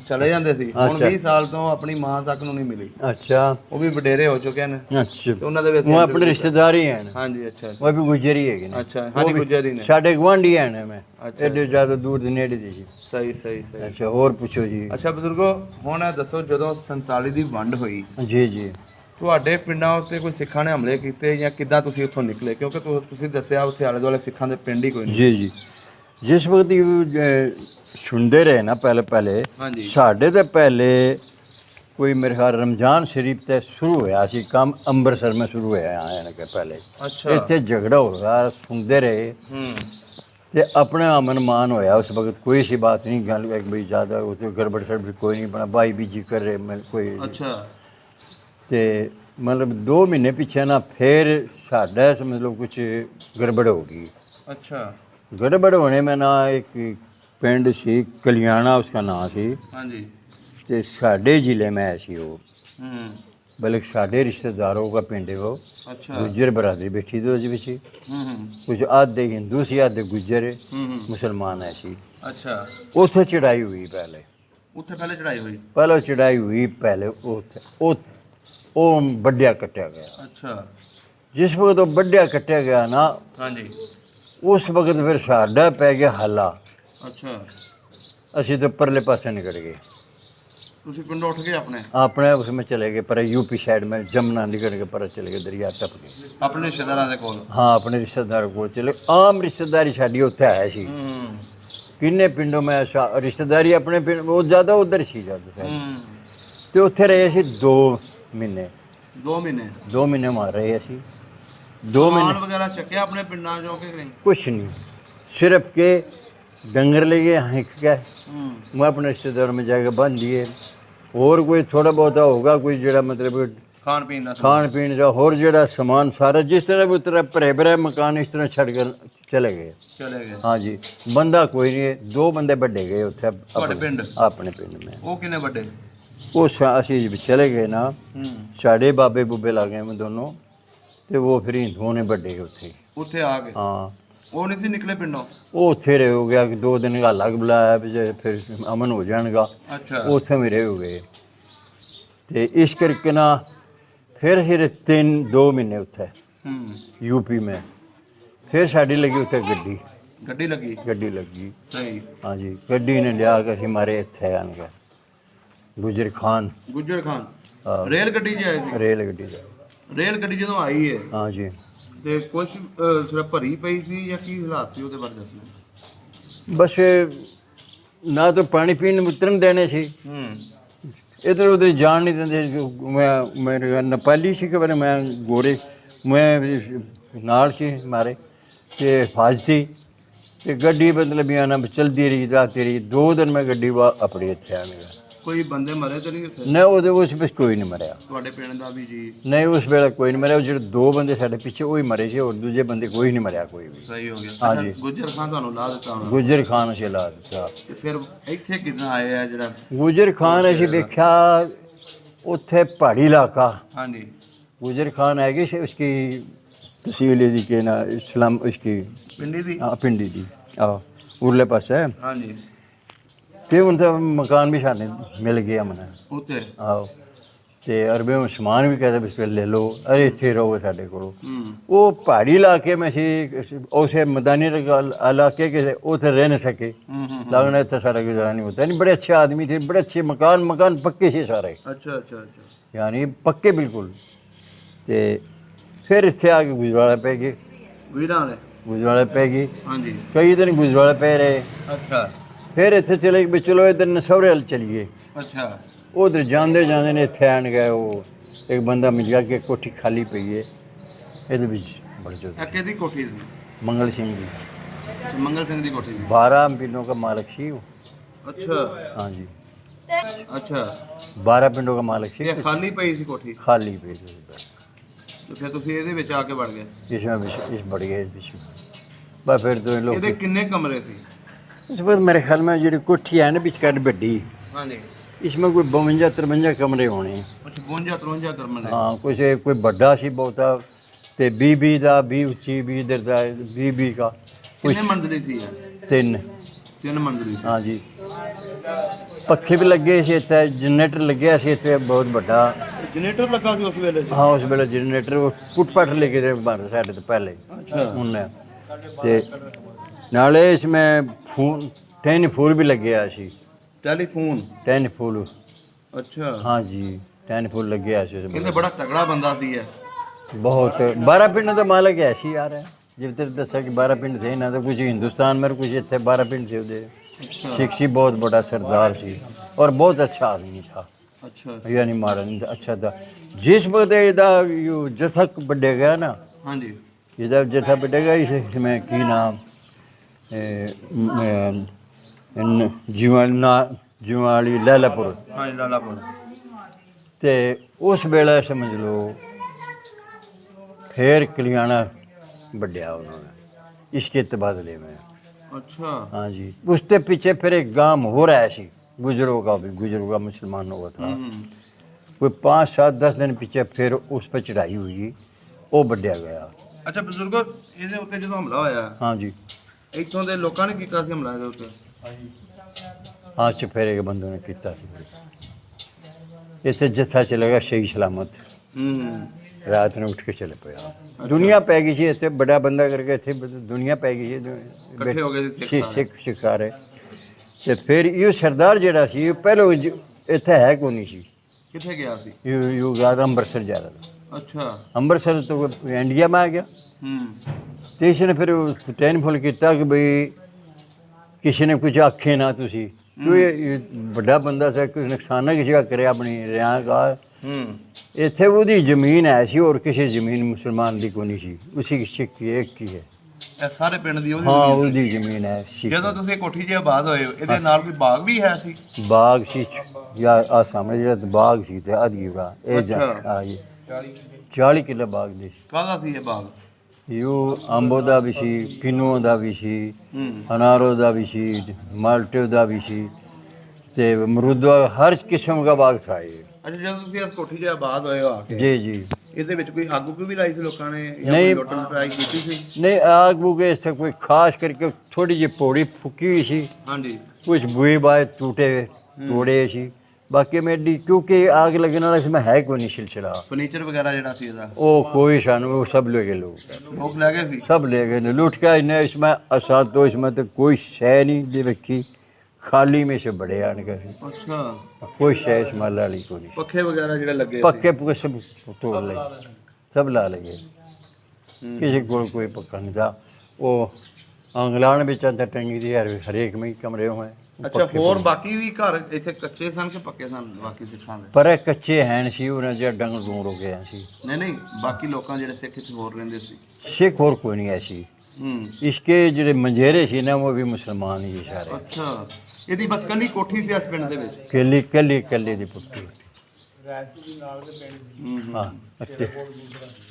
ਚਲੇ ਜਾਂਦੇ ਸੀ ਹੁਣ 20 ਸਾਲ ਤੋਂ ਆਪਣੀ ਮਾਂ ਤੱਕ ਨੂੰ ਨਹੀਂ ਮਿਲੀ ਅੱਛਾ ਉਹ ਵੀ ਵਡੇਰੇ ਹੋ ਚੁੱਕੇ ਨੇ ਅੱਛਾ ਤੇ ਉਹਨਾਂ ਦੇ ਵਿੱਚ ਉਹ ਆਪਣੇ ਰਿਸ਼ਤੇਦਾਰ ਹੀ ਹਨ ਹਾਂਜੀ ਅੱਛਾ ਉਹ ਵੀ ਗੁਜਰੀ ਹੈਗੇ ਨੇ ਅੱਛਾ ਹਾਂਜੀ ਗੁਜਰੀ ਨੇ ਸਾਡੇ ਗਵਾਂਢੀ ਹਨ ਮੈਂ ਐਡੇ ਜ਼ਿਆਦਾ ਦੂਰ ਦੇ ਨੇੜੇ ਦੇ ਸੀ ਸਹੀ ਸਹੀ ਸਹੀ ਅੱਛਾ ਹੋਰ ਪੁੱਛੋ ਜੀ ਅੱਛਾ ਬਜ਼ੁਰਗੋ ਹੁਣ ਇਹ ਦੱਸੋ ਜਦੋਂ 47 ਦੀ ਵੰਡ ਹੋਈ ਜੀ ਜੀ ਤੁਹਾਡੇ ਪਿੰਡਾਂ ਉੱਤੇ ਕੋਈ ਸਿੱਖਾਂ ਨੇ ਹਮਲੇ ਕੀਤੇ ਜਾਂ ਕਿੱਦਾਂ ਤੁਸੀਂ ਉੱਥੋਂ ਨਿਕਲੇ ਕਿਉਂਕਿ ਤੁਸੀਂ ਦੱਸਿਆ ਉੱਥੇ ਆਲੇ ਦੁਆਲੇ ਸਿੱਖਾਂ ਦੇ ਪਿੰਡ ਹੀ ਕੋਈ ਨਹੀਂ ਜੀ ਜੀ ਜਿਸ ਵਕਤ ਸੁਣਦੇ ਰਹੇ ਨਾ ਪਹਿਲੇ ਹਾਂਜੀ ਸਾਡੇ ਤੇ ਪਹਿਲੇ ਕੋਈ ਮੇਰੇ ਖਿਆਲ ਰਮਜ਼ਾਨ ਸ਼ਰੀਫ ਤੇ ਸ਼ੁਰੂ ਹੋਇਆ ਸੀ ਕੰਮ, ਅੰਮ੍ਰਿਤਸਰ में शुरू ਹੋਇਆ ਆਇਆ ਕਿ ਪਹਿਲੇ ਇੱਥੇ ਝਗੜਾ ਹੋ ਗਿਆ, ਸੁਣਦੇ ਰਹੇ ਤੇ ਆਪਣੇ ਮਨਮਾਨ ਹੋਇਆ। ਉਸ ਵਕਤ ਕੋਈ ਸੀ ਬਾਤ ਨਹੀਂ, ਗੱਲ ਇੱਕ ਬਈ ਜ਼ਿਆਦਾ ਉੱਥੇ ਗੜਬੜ ਸੜਬੜ ਕੋਈ ਨਹੀਂ ਬਣਾ, ਬਾਈ ਬੀਜੀ ਕਰ ਰਹੇ ਮੈਂ ਕੋਈ ਤੇ ਮਤਲਬ 2 ਮਹੀਨੇ ਪਿੱਛੇ ਨਾ ਫਿਰ ਸਾਡਾ ਸਮਝ ਲਓ ਕੁਝ गड़बड़ हो गई। गड़बड़ होने में ना एक पिंड सी कलियाना उसका नाम सी ते साढ़े जिले में ऐसी हो बल्कि साढ़े रिश्तेदारों का पिंड है वो। गुज्जर बरादरी बैठी थी उस बिच, कुछ आधे हिंदू सी आधे गुज्जर मुसलमान ऐसी। उथे चढ़ाई हुई पहले चढ़ाई हुई पहले वो बड्डिया कट्टिया गया। जिस वक्त वो बड्डिया कट्टिया गया ना उस वक्त फिर साडा पै गया हला। असी तो परले पासे निकल गए, अपने उसमें चले गए पर यूपी साइड में जमुना निकल के पर चले गए, दरिया टप के अपने रिश्तेदारों के कोल। हाँ अपने रिश्तेदारों को चले, आम रिश्तेदारी साड़ी उत्थे है सी। किन्ने पिंडों में रिश्तेदारी अपने पिंड वो ज़्यादा उधर सी ज़्यादा तो उत्थे रहे सी 2 महीने। 2 महीने मार रहे असी 2 महीने वगैरह चक्या अपने पिंडा जो के नहीं कुछ नहीं, सिर्फ के डंगर ले गए हिक गए, मैं अपने रिश्तेदारों में जाके बांध दिए। और कोई थोड़ा बहुत होगा कोई जरा मतलब खान पीन का और जरा सामान सारा जिस तरह भी उतरा भरे भरे मकान इस तरह छड़ कर चले गए। हाँ जी, बंदा कोई नहीं है, 2 बंदे बड़े गए उत्थे अपने पिंड में। वो किने बड़े वो असी चले गए ना, साढ़े बाबे बुबे ला गए मैं दोनों, तो वो फिर हिंदुओं ने बड़े उत्थे आ गए। हाँ वो नहीं सी निकले पिंडों, वो उत्थे रहे हो गया कि 2 दिन का अलग बुलाया फिर अमन हो जाएगा। उत्थे भी रहे हो गए तो इस करके ना फिर 2 महीने उत्थे यूपी में फिर साड़ी लगी उत्थे गड्डी लगी। हाँ जी, गड्डी ने लिया के मारे इत्थे आन गए गुजर खान रेल गड्डी जो आई है। हाँ जी, ਤੇ ਕੁਝ ਸਿਰਫ ਭਰੀ ਪਈ ਸੀ ਜਾਂ ਕੀ ਹਾਲਾਤ ਸੀ ਉਹਦੇ ਬਾਰੇ ਦੱਸੋ। बस ना तो पानी पीने उतरन देने सी, इधर उधर जान नहीं देते। मैं मेरे नेपाली सी के बारे मैं गोरे मैं नाल सी मारे ते हिफाजती ते गड्डी मतलब भी आना चलती रही जाती रही। 2 दिन में गड्डी अपने इत्थे आ गया। कोई बंदे मरे तो नहीं उत्थे? नहीं उस ਵਿੱਚ ਕੋਈ ਨਹੀਂ ਮਰਿਆ। ਤੁਹਾਡੇ ਪਿੰਡ ਦਾ ਵੀ ਜੀ? ਨਹੀਂ ਉਸ ਵੇਲੇ ਕੋਈ ਨਹੀਂ ਮਰਿਆ, ਉਹ ਜਿਹੜੇ 2 ਬੰਦੇ ਸਾਡੇ ਪਿੱਛੇ ਉਹ ਹੀ ਮਰੇ ਸੀ, ਹੋਰ ਦੂਜੇ ਬੰਦੇ ਕੋਈ ਨਹੀਂ ਮਰਿਆ ਕੋਈ ਵੀ। ਸਹੀ ਹੋ ਗਿਆ। ਹਾਂ ਜੀ, ਗੁੱਜਰ ਖਾਨ ਤੁਹਾਨੂੰ ਲਾ ਦਿੱਤਾ ਹੋਣਾ? ਗੁੱਜਰ ਖਾਨ ਅਸੀਂ ਲਾ ਦਿੱਤਾ। ਤੇ ਫਿਰ ਇੱਥੇ ਕਿਦਾਂ ਆਏ ਆ ਜਿਹੜਾ ਗੁੱਜਰ ਖਾਨ ਅਸੀਂ ਵੇਖਿਆ ਉੱਥੇ ਪਹਾੜੀ ਇਲਾਕਾ। ਹਾਂਜੀ, ਗੁੱਜਰ ਖਾਨ ਹੈਗੀ ਸੀ ਉਸकी ਤਹਿਸੀਲ ਦੀ ਕਿ ਨਾ ਇਸਲਾਮ ਉਸकी ਪਿੰਡੀ ਦੀ। ਹਾਂ ਪਿੰਡੀ ਦੀ ਆਹ ਉਰਲੇ ਪਾਸੇ। ਹਾਂਜੀ, ਤੇ ਹੁਣ ਤਾਂ ਮਕਾਨ ਵੀ ਸਾਡੇ ਮਿਲ ਗਿਆ ਮਨ ਉੱਤੇ। ਆਹੋ ਤੇ ਅਰਬੇ ਨੂੰ ਸਮਾਨ ਵੀ ਕਹਿੰਦੇ ਬਿਸਕੁਟ ਲੈ ਲਓ, ਅਰੇ ਇੱਥੇ ਰਹੋ ਸਾਡੇ ਕੋਲ। ਉਹ ਪਹਾੜੀ ਇਲਾਕੇ में ਸੀ, उसे मैदानी इलाके के उसे रह नहीं सके, लगना इतना सारा गुजारा नहीं होता। नहीं बड़े अच्छे आदमी थे, बड़े अच्छे मकान पक्के से सारे। अच्छा यानी पक्के बिल्कुल। तो फिर इतने आके गुजराला पै गए, गुजराला पै गई। कई दिन गुजराला पै रहे। अच्छा, फिर इतने चले भी चलो इधर नसौरे हल चलिए। अच्छा, उधर जाते जाते ने इतने आन गए, वो एक बंदा मिल गया कि कोठी खाली पई है ਇਹਦੇ ਵਿੱਚ बड़ जो किहदी कोठी सी? मंगल सिंह जी। मंगल सिंह दी कोठी सी। 12 पिंडों का मालिक सी वो। अच्छा, हाँ जी, अच्छा 12 पिंडों का मालिक सी। ਇਹ ਖਾਲੀ ਪਈ ਸੀ ਕੋਠੀ? खाली पई थी। ਤੇ ਫਿਰ ਤੁਸੀਂ ਇਹਦੇ ਵਿੱਚ ਆ ਕੇ ਵੜ ਗਏ? इसमें इस बढ़ गए इस बस फिर तो लोग ਇਹਦੇ ਕਿੰਨੇ ਕਮਰੇ ਸੀ? उस वक्त मेरे ख्याल में जी कोठी है ना बिचकार बड्डी, ਹਾਂਜੀ, इसमें कोई 52-53 कमरे होने। अच्छा 52-53 कमरे। हाँ कोई बड़ा सी बहुता ते 20 का 20 उच्ची 20 इधर का 20 का। कितने मंजिली थी? 3 मंजिली। हाँ जी, पखे भी लगे से इतने, जनरेटर लगे से इतने बहुत बड़ा। जनरेटर लगा सी उस वेले? हाँ उस वेले जनरेटर पुट लेके थे बाहर साइड तो पहले उन्हें ते नाले इसमें टेलीफोन भी लगे सी। टेलीफोन? अच्छा, हाँ जी टेलीफोन लगे सी। कहते बड़ा तगड़ा बंदा सी है। बहुत 12 पिंड तो मालक है सी यार। जिस तरह दसा कि 12 पिंड थे ना, तो कुछ हिंदुस्तान में कुछ इतने 12 पिंड थे। सिख सी बहुत बड़ा सरदार सी और बहुत अच्छा आदमी था। ਅੱਛਾ यानी मारा नहीं था। अच्छा था जिस वक्त ਇਹਦਾ जथा बढ़े गया ना, ਹਾਂਜੀ ਇਹਦਾ जथा बढ़ेगा इसमें की नाम जीवाली लैलापुर, ਹਾਂਜੀ ਲਾਲਾਪੁਰ ਤੇ ਉਸ ਵੇਲੇ ਸਮਝ ਲਓ फिर कलियाना बढ़िया उन्होंने इसके तबादले में। ਅੱਛਾ हाँ जी, उसके पीछे फिर एक गांव हो रहा है ऐसी गुजरों का, भी गुजरों का मुसलमानों का था। कोई 5-7-10 दिन पीछे फिर उस पर चढ़ाई हुई, वो बढ़िया गया। ਅੱਛਾ ਬਜ਼ੁਰਗੋ, ਇਹਦੇ ਉੱਤੇ ਜਦੋਂ ਹਮਲਾ ਹੋਇਆ हाँ जी, ਇੱਥੋਂ ਦੇ ਲੋਕਾਂ ਨੇ ਕੀਤਾ ਸੀ ਹਮਲਾ ਇਹਦੇ ਉੱਤੇ? आज से फिर एक बंदों ने किया। इतने जत्था चलेगा सही सलामत, रात ने उठ के चले पाया। दुनिया पै गई सी इतने बड़ा बंदा करके इतने दुनिया पै गई ਇਕੱਠੇ ਹੋ ਗਏ ਸੀ ਸਿੱਖ सिख सिखारे। ते फिर यो सरदार जड़ा सी पहले इतने है को नहीं सी, ਕਿੱਥੇ ਗਿਆ ਸੀ? यो गार अमृतसर जा रहा था। ਅੱਛਾ अमृतसर तो इंडिया में आ गया। तो इसने फिर टेलीफोन किया कि भाई किसी ने कुछ आखे ना तुसी, क्यों ये बड़ा बंदा सा, कुछ नुकसान ना किसी का करे अपनी रिया का। इतने वो जमीन है सी और किसी जमीन मुसलमान की को नहीं सी, उसी की सिख की एक की है। ਇਹ ਸਾਰੇ ਪਿੰਡ ਦੀ ਉਹਦੀ हाँ ਜ਼ਮੀਨ वो जमीन है ਸੀ। सिख। ਜਦੋਂ ਤੁਸੀਂ ਕੋਠੀ 'ਚ ਆਬਾਦ ਹੋਏ ਇਹਦੇ ਨਾਲ ਕੋਈ ਬਾਗ ਵੀ ਹੈ ਸੀ? बाग सी या आ सामने जो बाग सी ते आदि का ए जा अच्छा। आ ये 40 किलो बाग दे। ਕਾਹਦਾ ਸੀ ਇਹ ਬਾਗ? यो अंबो दा भी सी, किन्नू दा भी सी, अनारो दा भी सी, माल्टे दा भी सी, ते अमरूदा, हर किस्म का बाग था ये। ਅੱਛਾ ਜਦੋਂ ਤੁਸੀਂ ਇਸ ਕੋਠੀ 'ਚ ਆਬਾਦ ਹੋਏ ਹੋ ਆ ਕੇ, जी जी। ਇਹਦੇ ਵਿੱਚ ਕੋਈ ਅੱਗ ਉੱਗ ਵੀ ਲਾਈ ਸੀ ਲੋਕਾਂ ਨੇ ਜਾਂ ਨਹੀਂ। ਕੋਈ ਲੁੱਟਣ ਟਰਾਈ ਕੀਤੀ ਸੀ? नहीं आग बुगे से कोई खास करके थोड़ी जी पौड़ी फुकी हुई सी, ਹਾਂਜੀ कुछ बुए बाए टूटे तोड़े सी, बाकी में क्योंकि आग लगने वाला इसमें है कोई नहीं सिलसिला, ਫਰਨੀਚਰ वगैरह ਜਿਹੜਾ ਸੀ ਇਹਦਾ वो कोई सान वो सब ले गए लोग, ਲੋਕ ਲੈ गए ਸੀ? सब ले गए लूट के। इन्हें इसमें असा तो इसमें तो कोई शय नहीं दे रखी, खाली में से बड़े आन के ਅੱਛਾ कोई शय इसमें ला ली को नहीं। ਪੱਖੇ वगैरह ਜਿਹੜੇ ਲੱਗੇ ਸੀ? पक्के पुक्के सब तोड़ लगे, सब ला लगे, किसी को कोई पक्का नहीं था। वो आंगलान भी चंद टंगी थी हर एक में ही कमरे हुए। ਅੱਛਾ ਹੋਰ ਬਾਕੀ ਵੀ ਘਰ ਇੱਥੇ ਕੱਚੇ ਸਨ ਕਿ ਪੱਕੇ ਸਨ ਬਾਕੀ ਸਿੱਖਾਂ ਦੇ? पर कच्चे हैं सी उन्हें जो डंग डूंग हो गए सी। ਨਹੀਂ ਨਹੀਂ ਬਾਕੀ ਲੋਕਾਂ ਜਿਹੜੇ ਸਿੱਖ ਇੱਥੇ ਹੋਰ ਰਹਿੰਦੇ ਸੀ? सिख और कोई नहीं ऐसी। इसके जो मंजेरे सी ना वो भी मुसलमान ही सारे। ਅੱਛਾ ਇਹਦੀ ਬਸ ਕੱਲੀ ਕੋਠੀ ਸੀ ਇਸ ਪਿੰਡ ਦੇ ਵਿੱਚ? केली कली कली दी पुट्टी। हाँ अच्छे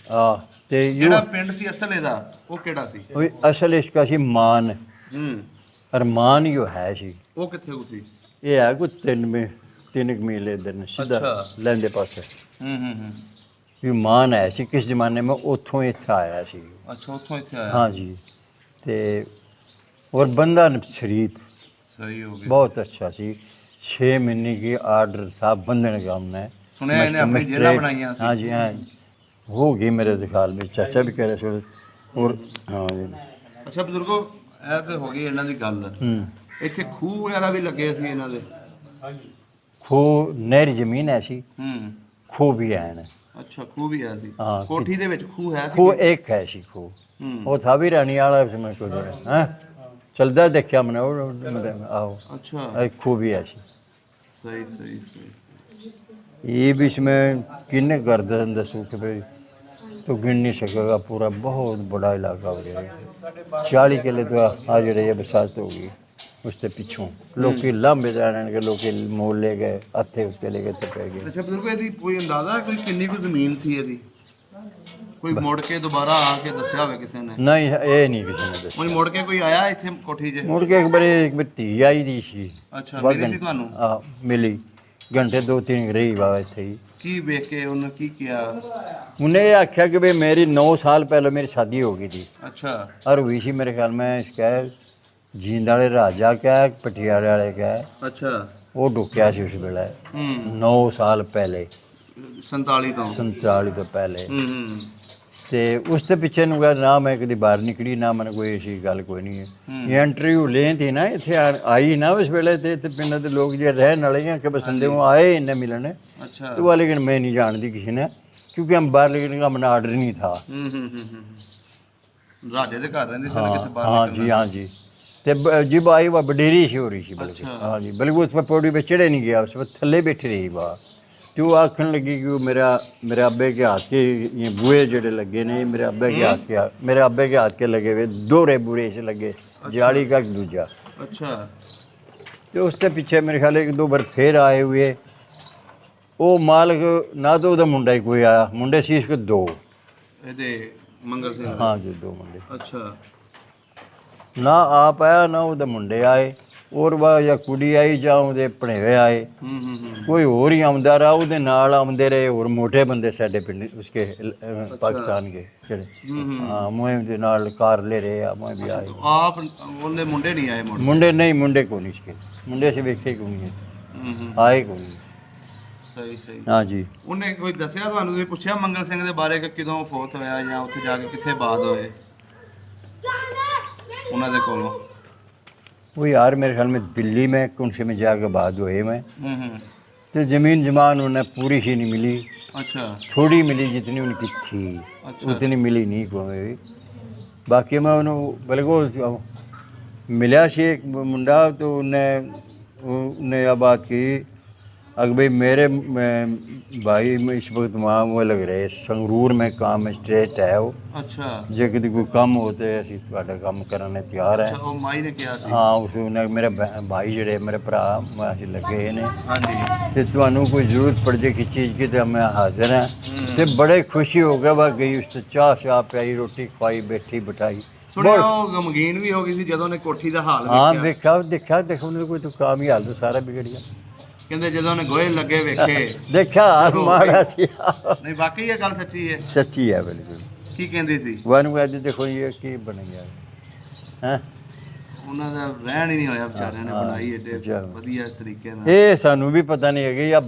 हाँ ते यू ਜਿਹੜਾ ਪਿੰਡ ਸੀ ਅਸਲ ਇਹਦਾ ਉਹ ਕਿਹੜਾ ਸੀ? वो असल इसका सी मान, अरमान यो है सी। ਉਹ ਕਿੱਥੇ ਕੁ ਸੀ? ये है कोई 3 मील इधर ने सीधा अच्छा। लैंदे पासे। ये मान है सी किस जमाने में उतों इत्थे आया सी। ਅੱਛਾ ਉੱਥੋਂ ਇੱਥੇ ਆਇਆ? हाँ जी। ते और बंदा शरीफ ਸਹੀ हो गया। बहुत अच्छा सी। 6 महीने की आर्डर था बंधन का हमने। सुने इन्हें अपनी जेला बनाई सी। हाँ जी हाँ हो गई मेरे ख्याल में, चाचा भी कह रहे थे। और हाँ जी ਅੱਛਾ ਬਜ਼ੁਰਗੋ, ਇਹ ਤੇ ਹੋ ਗਈ ਇਹਨਾਂ ਦੀ ਗੱਲ। ਇੱਥੇ ਖੂਹ ਵਗੈਰਾ ਵੀ ਲੱਗੇ ਸੀ ਇਹਨਾਂ ਦੇ? खो नहरी जमीन है सी, खो भी है ना। ਅੱਛਾ ਖੂਹ ਵੀ ਹੈ ਸੀ? ਹਾਂ, ਕੋਠੀ ਦੇ ਵਿੱਚ ਖੂਹ ਹੈ ਸੀ? खो एक है सी खो, वो था भी रानी वाला उसमें कोई हाँ चलता देखा मैंने आओ। ਅੱਛਾ एक खो भी है सी। ਸਹੀ ਸਹੀ ਸਹੀ। ये भी इसमें किन्ने गर्दन दसो कि भाई तो गिन नहीं सकेगा, पूरा बहुत बड़ा इलाका हो गया। 40 किले तो आज रही बरसात होगी उससे पिछों लोग लंबे जाने के लोग मोल ले गए, हथे उत्ते ले गए, पै गए। ਅੱਛਾ ਬਜ਼ੁਰਗੋ, ਇਹਦੀ ਕੋਈ ਅੰਦਾਜ਼ਾ ਹੈ ਕੋਈ ਕਿੰਨੀ ਕੁ ਜ਼ਮੀਨ ਸੀ ਇਹਦੀ? ਕੋਈ ਮੁੜ ਕੇ ਦੁਬਾਰਾ ਆ ਕੇ ਦੱਸਿਆ ਹੋਵੇ ਕਿਸੇ ਨੇ? नहीं ये नहीं किसी ने दस। ਹੁਣ ਮੁੜ ਕੇ ਕੋਈ ਆਇਆ ਇੱਥੇ ਕੋਠੀ 'ਚ? मुड़ के एक बार धी आई दी सी। ਅੱਛਾ ਮਿਲੀ ਸੀ ਤੁਹਾਨੂੰ? मिली घंटे 2-3 रही बाबा इतने ही। ਕੀ ਵੇਖ ਕੇ ਉਹਨੇ ਕੀ ਕਿਹਾ? उन्हें ये आख्या कि भाई मेरी 9 साल पहले मेरी शादी हो गई थी ਅੱਛਾ और हुई सी मेरे ख्याल में इसका जींद वाले राजा क्या है पटियाले वाले क्या है ਅੱਛਾ वो डुकिया सी उस वेले 9 साल पहले 47 ਤੋਂ? 47 तो पहले। ਤੇ ਉਸ ਦੇ ਪਿੱਛੇ ਨੂੰ ਗਿਆ ਨਾ ਮੈਂ ਕਦੀ ਬਾਹਰ ਨਿਕਲੀ ਨਾ ਮੈਨੂੰ ਕੋਈ ਐਸੀ ਗੱਲ ਕੋਈ ਨਹੀਂ ਹੈ। ਇਹ ਇੰਟਰਵਿਊ ਲੈਂਦੀ ਨਾ ਇੱਥੇ ਆਈ ਨਾ ਉਸ ਵੇਲੇ ਤੇ ਪਿੰਡ ਦੇ ਲੋਕ ਜੇ ਰਹਿਣ ਵਾਲੇ ਆ ਕਿ ਬਸੰਦੇ ਨੂੰ ਆਏ ਇੰਨੇ ਮਿਲਣ। ਅੱਛਾ तो वो लेकिन मैं नहीं जानती किसी ने, क्योंकि हम बाहर निकलने का हमारा ऑर्डर नहीं था। ਰਾਜੇ ਦੇ ਘਰ ਰਹਿੰਦੇ ਸੀ हाँ ਕਿਤੇ ਬਾਹਰ हाँ ਨਿਕਲਣਾ? जी हाँ जी। तो जब आई वह बडेरी सी हो रही थी बल्कि। अच्छा। हाँ जी बल्कि वो उस पर पौड़ी पे चढ़े नहीं गया, उस पर थल्ले बैठी रही वह तो वो आखन लगी कि वो मेरे अब्बे के हाथ के ये बुए जड़े लगे ने मेरे अब्बे के हाथ के मेरे अब्बे के हाथ के लगे हुए दोहरे बुरे से लगे जाली का एक दूजा। अच्छा तो उसके पीछे मेरे ख्याल एक दो बार फिर आए हुए वो मालिक ना तो उधर मुंडा ही कोई आया मुंडे सी इसको दो ਇਹਦੇ ਮੰਗਲ ਸਿੰਘ हाँ जी दो मुंडे ਅੱਛਾ ना आप आया ना उधर मुंडे आए और वह या कुड़ी आई ਜਾਂ ਉਹਦੇ ਭਣੇਵੇਂ ਆਏ कोई होर ही आमदा रहा ਉਹਦੇ ਨਾਲ ਆਉਂਦੇ ਰਹੇ ਹੋਰ ਮੋਟੇ ਬੰਦੇ ਸਾਡੇ ਪਿੰਡ ਉਸਕੇ ਪਾਕਿਸਤਾਨ के ਜਿਹੜੇ ਹਾਂ ਮੁਹਿੰਮ ਦੇ ਨਾਲ ਕਾਰ ਲੈ ਰਹੇ ਆ ਮੈਂ ਵੀ ਆਏ ਆਪ ਉਹਦੇ ਮੁੰਡੇ ਨਹੀਂ ਆਏ ਮੁੰਡੇ ਨਹੀਂ ਮੁੰਡੇ ਕੋ ਨਹੀਂ ਇਸਕੇ ਮੁੰਡੇ ਸੇ ਵੇਖੇ ਕੋ ਨਹੀਂ ਆਏ ਕੋ ਨਹੀਂ ਸਹੀ ਸਹੀ ਹਾਂ ਜੀ ਉਹਨੇ ਕੋਈ ਦੱਸਿਆ ਤੁਹਾਨੂੰ ਤੁਸੀਂ ਪੁੱਛਿਆ ਮੰਗਲ ਸਿੰਘ ਦੇ ਬਾਰੇ ਕਿ ਕਦੋਂ ਫੌਤ ਹੋਇਆ ਜਾਂ ਉੱਥੇ ਜਾ ਕੇ ਕਿੱਥੇ ਬਾਦ ਹੋਏ ਉਹਨਾਂ ਦੇ ਕੋਲੋਂ वो यार मेरे ख्याल में दिल्ली में कुंसे में जाकर बाद हुए मैं तो ज़मीन जमान उन्हें पूरी ही नहीं मिली अच्छा थोड़ी मिली जितनी उनकी थी उतनी मिली नहीं कोई बाकी मैं उन्होंने बल्कि वो मिला सी एक मुंडा तो उन्हें यह बात की अगर भाई मेरे भाई में इस वक्त वहाँ वो लग रहे संगरूर में काम स्ट्रेट है वो अच्छा जे कभी कोई काम होते ਅਸੀਂ ਤੁਹਾਡਾ ਕੰਮ ਕਰਨ ਨੂੰ ਤਿਆਰ ਹੈ ਅੱਛਾ ਉਹ ਮਾਈ ਨੇ ਕਿਹਾ ਸੀ ਹਾਂ ਉਸਨੇ ਮੇਰੇ ਭਾਈ ਜਿਹੜੇ ਮੇਰੇ ਭਰਾ ਅਸੀਂ ਲੱਗੇ ਨੇ ਹਾਂਜੀ ਤੇ ਤੁਹਾਨੂੰ ਕੋਈ ਜ਼ਰੂਰਤ ਪੜ ਜੇ ਕਿ ਚੀਜ਼ की तो मैं हाजिर ਹਾਂ ਤੇ ਬੜੇ ਖੁਸ਼ੀ ਹੋ ਗਿਆ ਵਾ ਗਈ ਉਸ ਤੇ ਚਾਹ ਪਿਆਈ ਰੋਟੀ ਖਵਾਈ ਬੈਠੀ ਬਿਠਾਈ ਸੁਣਿਆ ਉਹ ਗਮਗੀਨ ਵੀ ਹੋ ਗਈ ਸੀ ਜਦੋਂ ਉਹਨੇ ਕੋਠੀ ਦਾ ਹਾਲ ਹਾਂ ਵੇਖਿਆ ਦੇਖਿਆ ਦੇਖੋ ਉਹਨੇ ਕੋਈ ਤਾਂ ਕੰਮ ਹੀ ਹਾਲ ਤਾਂ ਸਾਰਾ ਵਿਗੜ ਗਿਆ ਕਹਿੰਦੇ ਜਦੋਂ ਉਹਨੇ ਗੋਹੇ ਲੱਗੇ ਵੇਖੇ ਦੇਖਿਆ ਹਾਲ ਮਾੜਾ ਸੀ ਨਹੀਂ ਵਾਕਈ ਇਹ ਗੱਲ ਸੱਚੀ ਹੈ ਸੱਚੀ ਹੈ ਬਿਲਕੁਲ ਕੀ ਕਹਿੰਦੀ ਸੀ ਵਾਨੂੰ ਕਹਿੰਦੇ ਦੇਖੋ ਇਹ ਕੀ ਬਣ ਗਿਆ ਹੈ ਉਹਨਾਂ ਦਾ ਰਹਿਣ ਹੀ ਨਹੀਂ ਹੋਇਆ ਵਿਚਾਰਿਆਂ ਨੇ ਬਣਾਈ ਏਡੇ ਵਧੀਆ ਤਰੀਕੇ ਨਾਲ ਇਹ ਸਾਨੂੰ ਵੀ ਪਤਾ ਨਹੀਂ ਹੈਗੀ ਆ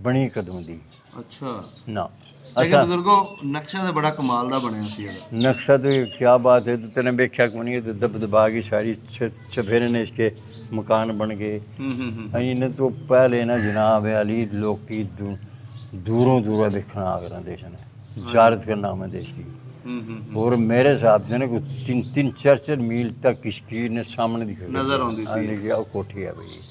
ਬਣੀ ਕਦੋਂ ਦੀ ਅੱਛਾ ਨਾ ਲੇਕਿਨ ਬਜ਼ੁਰਗੋ ਨਕਸ਼ਾ ਤਾਂ ਬੜਾ ਕਮਾਲ ਦਾ ਬਣਿਆ ਸੀ ਇਹਦਾ नक्शा तो ये क्या बात है तो तेने देखा को नहीं है तो दबदबा की सारी चफेरे ने इसके मकान बन गए इन्हें तो पहले ना जनाब अली लोग की दूरों दूरों देखना आ गया देश ने जारत करना हमें देश की और मेरे हिसाब से ना कोई 3-4 मील तक इसकी ने सामने दिखा नजर आती थी कोठी है भाई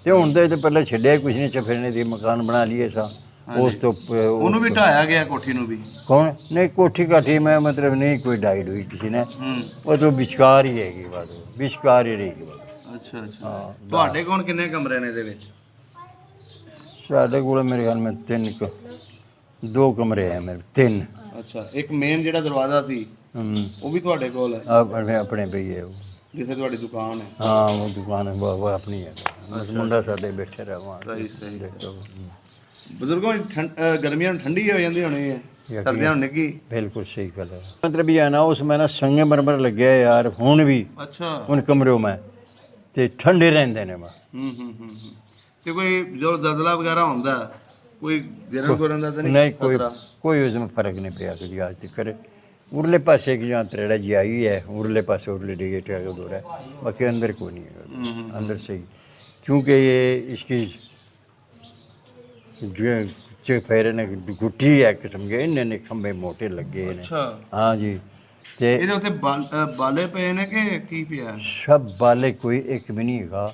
तो हूँ तो पहले छड़िया कुछ नहीं चफेरे ने मकान बना लिए सा ਉਸ ਤੋਂ ਉਹਨੂੰ ਵੀ ਢਾਇਆ ਗਿਆ ਕੋਠੀ ਨੂੰ ਵੀ ਕੌਣ ਨਹੀਂ ਕੋਠੀ ਕਾਠੀ ਮੈਂ ਮਤਲਬ ਨਹੀਂ ਕੋਈ ਡਾਈਡ ਹੋਈ ਕਿਸੇ ਨੇ ਉਹ ਤਾਂ ਵਿਚਕਾਰ ਹੀ ਹੈਗੀ ਬਾਤ ਵਿਚਕਾਰ ਹੀ ਰਹੇਗੀ ਬਾਤ ਅੱਛਾ ਅੱਛਾ ਤੁਹਾਡੇ ਕੋਲ ਕਿੰਨੇ ਕਮਰੇ ਨੇ ਇਹਦੇ ਵਿੱਚ ਸਾਡੇ ਕੋਲ ਮੇਰੇ ਖਿਆਲ ਮੈਂ 2 ਕਮਰੇ ਹੈ ਮੇਰੇ 3 ਅੱਛਾ ਇੱਕ ਮੇਨ ਜਿਹੜਾ ਦਰਵਾਜ਼ਾ ਸੀ ਉਹ ਵੀ ਤੁਹਾਡੇ ਕੋਲ ਹੈ ਆਪਣੇ ਪਈ ਹੈ ਉਹ ਜਿੱਥੇ ਤੁਹਾਡੀ ਦੁਕਾਨ ਹੈ ਹਾਂ ਉਹ ਦੁਕਾਨ ਹੈ ਉਹ ਆਪਣੀ ਹੈ ਮੁੰਡਾ ਸਾਡੇ ਬੈਠੇ ਰਹਾ ਸਹੀ ਸਹੀ ਬਜ਼ੁਰਗੋ ਗਰਮੀਆਂ ਨੂੰ ਠੰਡੀ ਹੋ ਜਾਂਦੀ ਹੋਣੀ ਹੈ ਸਰਦੀਆਂ ਨੂੰ ਨਿੱਗੀ ਬਿਲਕੁਲ ਸਹੀ ਗੱਲ ਹੈ ਮਤਲਬ ਇਹ ਹੈ ਨਾ ਉਸ ਮੈਂ ਨਾ ਸੰਗਮਰਮਰ ਲੱਗਿਆ ਯਾਰ ਹੁਣ ਵੀ ਅੱਛਾ ਉਨ ਕਮਰਿਆਂ ਮੈਂ ਤੇ ਠੰਡੇ ਰਹਿੰਦੇ ਨੇ ਮੈਂ ਤੇ ਕੋਈ ਜੋ ਜ਼ਲਜ਼ਲਾ ਵਗੈਰਾ ਹੁੰਦਾ ਕੋਈ ਗਿਰਨ ਗੁਰਨ ਦਾ ਤਾਂ ਨਹੀਂ ਕੋਈ ਉਸ ਵਿੱਚ ਫਰਕ ਨਹੀਂ ਪਿਆ ਕਿ ਅੱਜ ਤੱਕ ਉਰਲੇ ਪਾਸੇ की जहाँ त्रेड़ा जी आई है उरले पासे उरले डिगेट का दौर है बाकी अंदर कोई नहीं है अंदर से ही क्योंकि ये इसकी जो फेरे ने गुट्टी है किस्म के इन्हें खंबे मोटे लगे ने हाँ जी ते ਇਹਦੇ ਉੱਤੇ ਬਾਲੇ ਪਏ ਨੇ ਕਿ ਕੀ ਪਿਆ सब बाले कोई एक भी नहीं है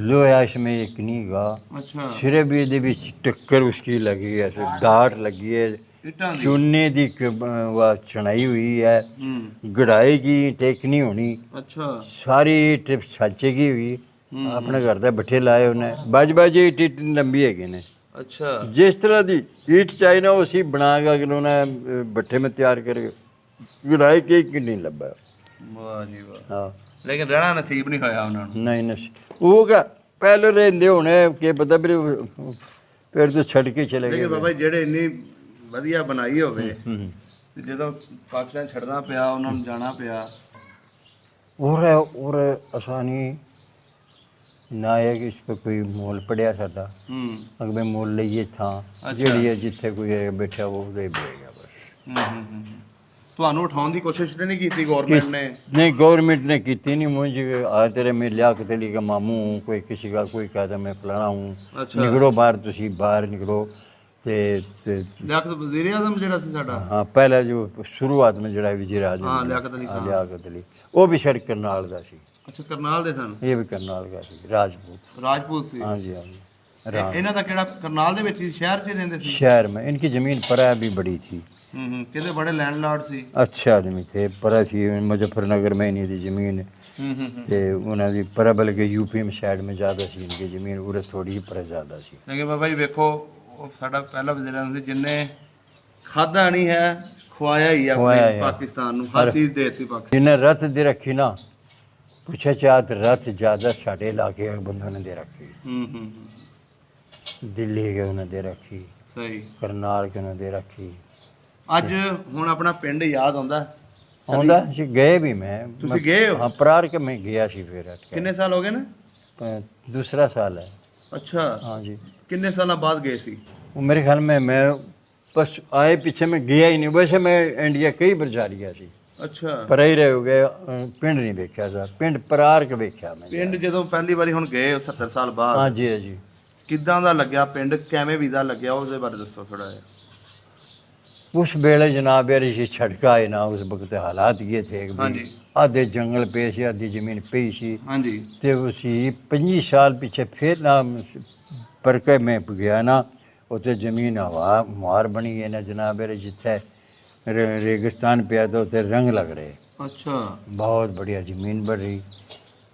लोहा इसमें एक नहीं है अच्छा सिरे भी दे विच टक्कर उसकी लगी है डाट लगी है चूने दी चढ़ाई हुई है गड़ाई की टेक नहीं होनी अच्छा सारी ट्रिप छाचे की हुई अपने घर दे बट्ठे लाए उन्हें बाज ईट लंबी है ने अच्छा जिस तरह की ईट चाहिए ना उसी बना के अगर उन्हें बट्ठे में तैयार करके गड़ाई की नहीं लभा वाह जी वाह हाँ लेकिन रहना नसीब नहीं होया उन्होंने नहीं नसीब वो क्या पहले रहते होने के पता फिर तो छड़ के चले लेकिन गए बाबा ਜਿਹੜੇ ਇੰਨੀ ਵਧੀਆ ਬਣਾਈ ਹੋਵੇ ਤੇ ਜਦੋਂ ਪਾਕਿਸਤਾਨ ਛੱਡਣਾ ਪਿਆ ਉਹਨਾਂ ਨੂੰ ਜਾਣਾ ਪਿਆ और आसानी ना है कि इस पर कोई मोल पड़िया साडा अगर मैं मोल लईए था ਜਿਹੜੀ ਹੈ ਜਿੱਥੇ ਕੋਈ ਬੈਠਾ ਉਹ ਦੇ ਬੇਗਾ ਬਸ ਤੁਹਾਨੂੰ ਉਠਾਉਣ ਦੀ ਕੋਸ਼ਿਸ਼ ਤੇ ਨਹੀਂ ਕੀਤੀ ਗਵਰਨਮੈਂਟ ਨੇ नहीं गवर्नमेंट ने की नहीं मुझे आ तेरे में लियाकत अली का मामू हूँ कोई किसी का कोई कहता मैं फलाना हूँ निकलो बाहर तुसी बाहर निकलो ते ਲਿਆਕਤ ਵਜ਼ੀਰ ਆਜ਼ਮ ਜਿਹੜਾ ਸੀ ਸਾਡਾ हाँ पहला जो शुरुआत में जड़ा वजीर आजम ਹਾਂ ਲਿਆਕਤ ਅਲੀ ਖਾਨ लियाकत अली वो भी सड़क करनाल का सी ਅੱਛਾ ਕਰਨਾਲ ਦੇ ਸਨ ये भी करनाल का सी राजपूत ਰਾਜਪੂਤ ਸੀ हाँ जी हाँ जी ਇਹਨਾਂ ਦਾ ਕਿਹੜਾ ਕਰਨਾਲ ਦੇ ਵਿੱਚ ਹੀ ਸ਼ਹਿਰ 'ਚ ਰਹਿੰਦੇ ਸੀ? शहर में इनकी ज़मीन परा भी बड़ी थी। ਕਿਤੇ ਬੜੇ ਲੈਂਡਲਾਰਡ ਸੀ। अच्छे आदमी थे, परा थी मुजफ्फरनगर में नहीं थी ज़मीन। तो उन्होंने परा बल्कि यूपी में साइड में ज़्यादा सी इनकी ज़मीन, उधर थोड़ी ही परा ज़्यादा सी। ਲੇਕਿन ਬਾਬਾ ਜੀ ਵੇਖੋ ਉਹ ਸਾਡਾ ਪਹਿਲਾ ਵਜ਼ੀਰ ਆਜ਼ਮ ਸੀ ਜਿਨਨੇ ਖਾਦਾ ਨਹੀਂ ਹੈ ਖਵਾਇਆ ਹੀ ਆ ਖਵਾਇਆ ਆਪਣੇ ਹੈ। ਪਾਕਿਸਤਾਨ ਨੂੰ ਹਰ ਚੀਜ਼ ਦੇਤੀ ਪਾਕਿਸਤਾਨ। जिन्हें रत दे रखी ना, पूछा चाहत रत ज़्यादा साढ़े इलाके बंदों ने दे रखी। दिल्ली के उन्हें दे रखी, ਸਹੀ। करनाल के उन्हें दे रखी। ਅੱਜ ਹੁਣ ਆਪਣਾ ਪਿੰਡ ਯਾਦ ਆਉਂਦਾ? आंदा सी गए भी मैं। ਤੁਸੀਂ ਗਏ ਹੋ? हाँ, परार के मैं गया सी फिर। ਕਿੰਨੇ ਸਾਲ ਹੋ ਗਏ ਨੇ? दूसरा साल है। ਅੱਛਾ, हाँ जी। ਕਿੰਨੇ ਸਾਲਾਂ ਬਾਅਦ ਗਏ ਸੀ? वो मेरे ख्याल में मैं बस आए पीछे में गया ही नहीं। वैसे मैं इंडिया कई बार जा रहा सी, ਅੱਛਾ। पर ही रह गए। पिंड नहीं देखा था, पिंड परार के देखा मैं। ਪਿੰਡ ਜਦੋਂ ਪਹਿਲੀ ਵਾਰੀ ਹੁਣ ਗਏ 70 ਸਾਲ हाँ ਬਾਅਦ, जी, हाँ जी। ਕਿੱਦਾਂ ਦਾ ਲੱਗਿਆ ਪਿੰਡ? ਕਿਵੇਂ ਵੀਜ਼ਾ ਲੱਗਿਆ ਉਹਦੇ ਬਾਰੇ ਦੱਸੋ ਥੋੜਾ ਜਿਹਾ। उस वेले जनाब यार इसी छटका है ना, उस वक्त हालात ये थे कि हाँ भी जी। आधे जंगल पे सी, आधी जमीन पे सी। ਹਾਂਜੀ। ते उसी 25 साल पीछे फिर ना पर के मैं गया ना, उते जमीन हवा मुहार बनी है ना जनाब यार, जिथे रेगिस्तान पे तो उते रंग लग रहे। ਅੱਛਾ। बहुत बढ़िया जमीन बन रही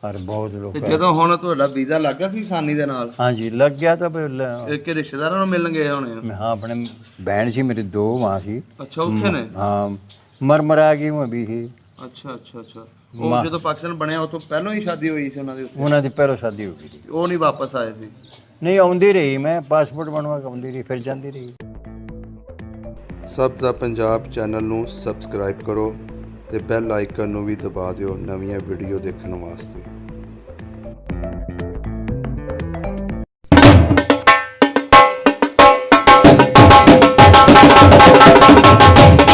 और बहुत लोग। ਤੇ ਜਦੋਂ ਹੁਣ ਤੁਹਾਡਾ ਵੀਜ਼ਾ ਲੱਗ ਗਿਆ ਸੀ ਆਸਾਨੀ ਦੇ ਨਾਲ? हाँ जी, लग गया था। फिर ਇੱਕ ਰਿਸ਼ਤੇਦਾਰਾਂ ਨੂੰ ਮਿਲਣ ਗਏ ਹੋਣੇ? हाँ, अपने बहन सी मेरी 2 वहाँ सी। ਅੱਛਾ, ਉੱਥੇ ਨੇ? हाँ, मर आ गई वो भी थी। ਅੱਛਾ ਅੱਛਾ ਅੱਛਾ। ਉਹ ਜਦੋਂ ਪਾਕਿਸਤਾਨ ਬਣਿਆ ਉਹ ਤੋਂ ਪਹਿਲਾਂ ਹੀ ਸ਼ਾਦੀ ਹੋਈ ਸੀ ਉਹਨਾਂ ਦੀ ਉੱਥੇ? उन्होंने पहले शादी हो गई थी। ਉਹ ਨਹੀਂ ਵਾਪਸ ਆਏ ਸੀ? नहीं, आउंदी रही। मैं पासपोर्ट बनवा के आउंदी रही, फिर जाती रही। ਸਭ ਦਾ ਪੰਜਾਬ ਚੈਨਲ ਨੂੰ ਸਬਸਕ੍ਰਾਈਬ ਕਰੋ ਤੇ ਬੈਲ ਆਈਕਨ ਨੂੰ ਵੀ ਦਬਾ ਦਿਓ ਨਵੀਆਂ ਵੀਡੀਓ ਦੇਖਣ ਵਾਸਤੇ।